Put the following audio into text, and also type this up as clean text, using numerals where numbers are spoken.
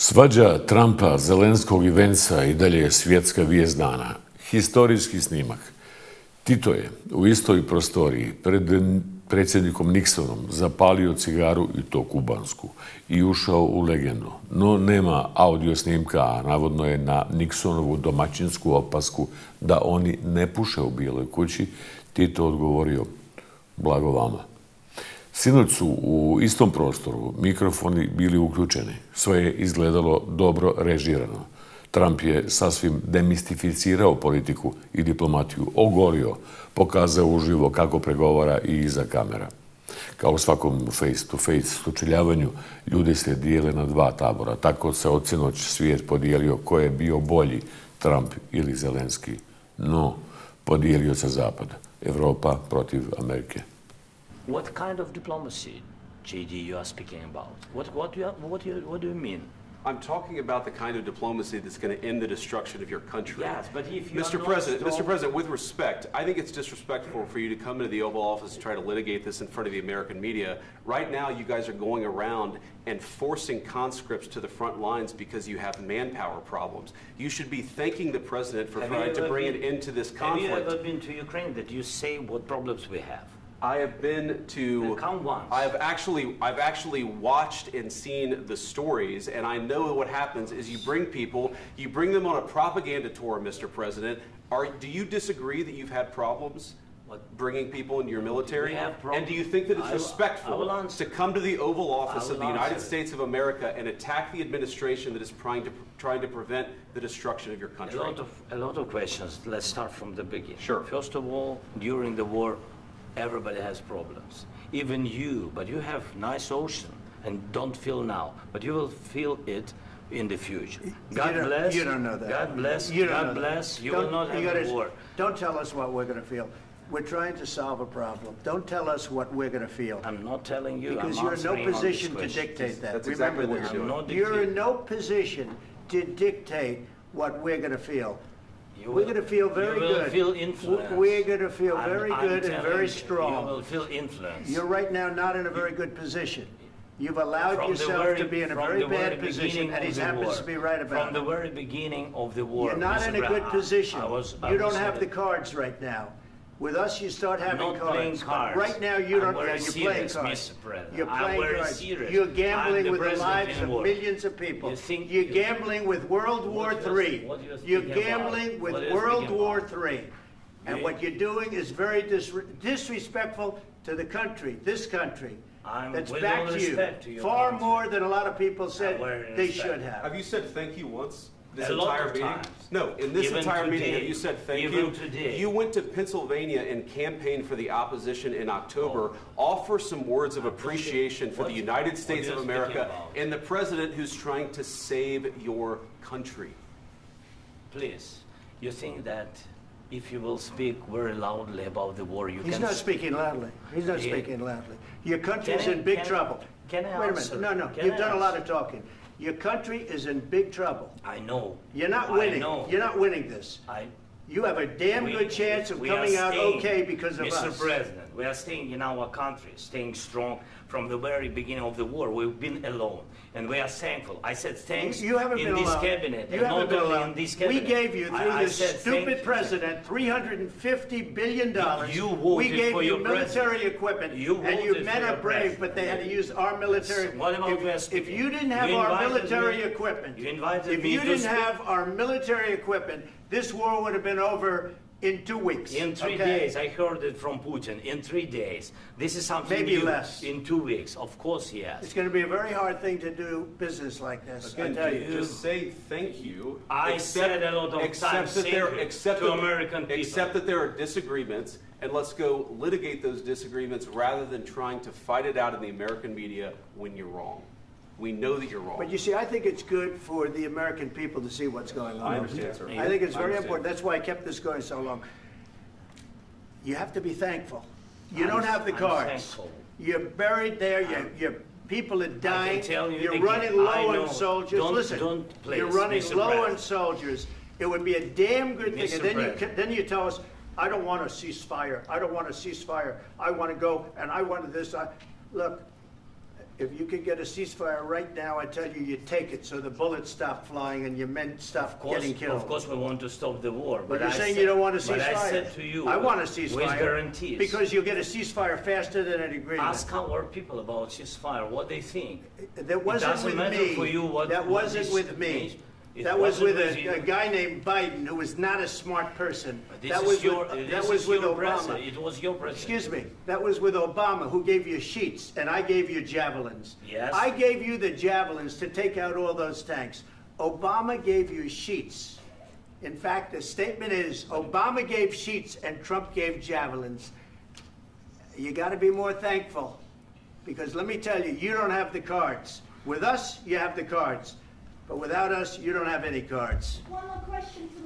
Svađa Trumpa, Zelenskog i Venca i dalje je svjetska vijest dana. Historijski snimak. Tito je u istoj prostoriji pred predsjednikom Nixonom zapalio cigaru, i to kubansku, i ušao u legendu. No nema audio snimka, a navodno je na Nixonovu domaćinsku opasku da oni ne puše u Bijeloj kući, Tito odgovorio: blago vama. Sinoć su u istom prostoru mikrofoni bili uključeni. Sve je izgledalo dobro režirano. Trump je sasvim demistificirao politiku i diplomatiju, ogolio, pokazao uživo kako pregovara i iza kamera. Kao u svakom face-to-face sučeljavanju, ljudi se dijele na dva tabora. Tako se od sinoć svijet podijelio ko je bio bolji, Trump ili Zelenski. No, podijelio se Zapad. Evropa protiv Amerike. What kind of diplomacy, JD, you are speaking about? What do you mean? I'm talking about the kind of diplomacy that's going to end the destruction of your country. Yes, but if you Mr. President, with respect, I think it's disrespectful for you to come into the Oval Office and try to litigate this in front of the American media. Right now, you guys are going around and forcing conscripts to the front lines because you have manpower problems. You should be thanking the President for trying to bring an end to this conflict. Have you ever been to Ukraine that you say what problems we have? I have been to. Come once. I've actually watched and seen the stories, and I know what happens is you bring them on a propaganda tour, Mr. President. Do you disagree that you've had problems bringing people into your military? And do you think that it's respectful to come to the Oval Office of the United States of America and attack the administration that is trying to prevent the destruction of your country? A lot of questions. Let's start from the beginning. Sure. First of all, during the war, everybody has problems, even you, but you have nice ocean and don't feel now, but you will feel it in the future. God bless. You don't know that. God bless. You don't God know bless. That. You will not have a war. Don't tell us what we're going to feel. We're trying to solve a problem. Don't tell us what we're going to feel. I'm not telling you. Because you're in no position to dictate that. That's Remember exactly what this. you're doing. You're in no position to dictate what we're going to feel. We're going to feel very good. You will feel influence. We're going to feel very good and very strong. You will feel influence. You're right now not in a very good position. You've allowed yourself to be in a very bad position, and he happens to be right about it. From the very beginning of the war. You're not in a good position. You don't have the cards right now. With us, you start having cards. Right now, you don't. You're playing cards. You're playing cards. You're gambling with the lives of millions of people. You're gambling with World War III. You're gambling with World War III. And what you're doing is very disrespectful to the country, this country. That's back to you. Far more than a lot of people said they should have. Have you said thank you once? This a lot entire of meeting? times. No, in this entire meeting, have you said thank you? Today. You went to Pennsylvania and campaigned for the opposition in October. Offer some words of appreciation for the United States of America and the president who's trying to save your country. Please, you think that if you will speak very loudly about the war, you can... He's not speaking loudly. He's not speaking loudly. Your country's in big trouble. Can I Wait a answer? minute. No. You've done a lot of talking. Your country is in big trouble. I know. You're not winning. You're not winning this. You have a damn good chance of coming out okay because of us. Mr. President, we are staying in our country, staying strong from the very beginning of the war. We've been alone, and we are thankful. I said thanks you haven't in been this alone. cabinet, you and haven't not been only alone. in this cabinet. We gave you, through this stupid president, $350 billion. You voted we gave for you your military equipment, and you men are brave, but they had to use our military. What about if you didn't have our military equipment, if you didn't have our military equipment, this war would have been over in 2 weeks. In 3 days, I heard it from Putin. In 3 days, this is something maybe new. less. In 2 weeks, of course, yes. It's going to be a very hard thing to do business like this. Again, I tell you. just say thank you. I said a lot of times to American people. Accept that there are disagreements, and let's go litigate those disagreements rather than trying to fight it out in the American media when you're wrong. We know that you're wrong. But you see, I think it's good for the American people to see what's going on. I understand, sir. I think it's very important. That's why I kept this going so long. You have to be thankful. You don't have the cards. Thankful. You're buried there. Your people are dying. You're running low on soldiers. Listen, you're running low on soldiers. It would be a damn good thing. And then you tell us, I don't want a ceasefire. I don't want a ceasefire. I want to go and I want this. Look, If you could get a ceasefire right now, I tell you, you take it so the bullets stop flying and your men stop getting killed. Of course we want to stop the war. But you're saying you don't want a ceasefire. But I said to you, I want a ceasefire. With guarantees. Because you'll get a ceasefire faster than an agreement. Ask our people about ceasefire, what they think. That wasn't with me. For you what, that wasn't with me. That was with a guy named Biden who was not a smart person. That was with Obama. It was your president. Excuse me. That was with Obama, who gave you sheets, and I gave you javelins. Yes. I gave you the javelins to take out all those tanks. Obama gave you sheets. In fact, the statement is Obama gave sheets and Trump gave javelins. You got to be more thankful, because let me tell you, you don't have the cards. With us, you have the cards. But without us, you don't have any cards. One more question to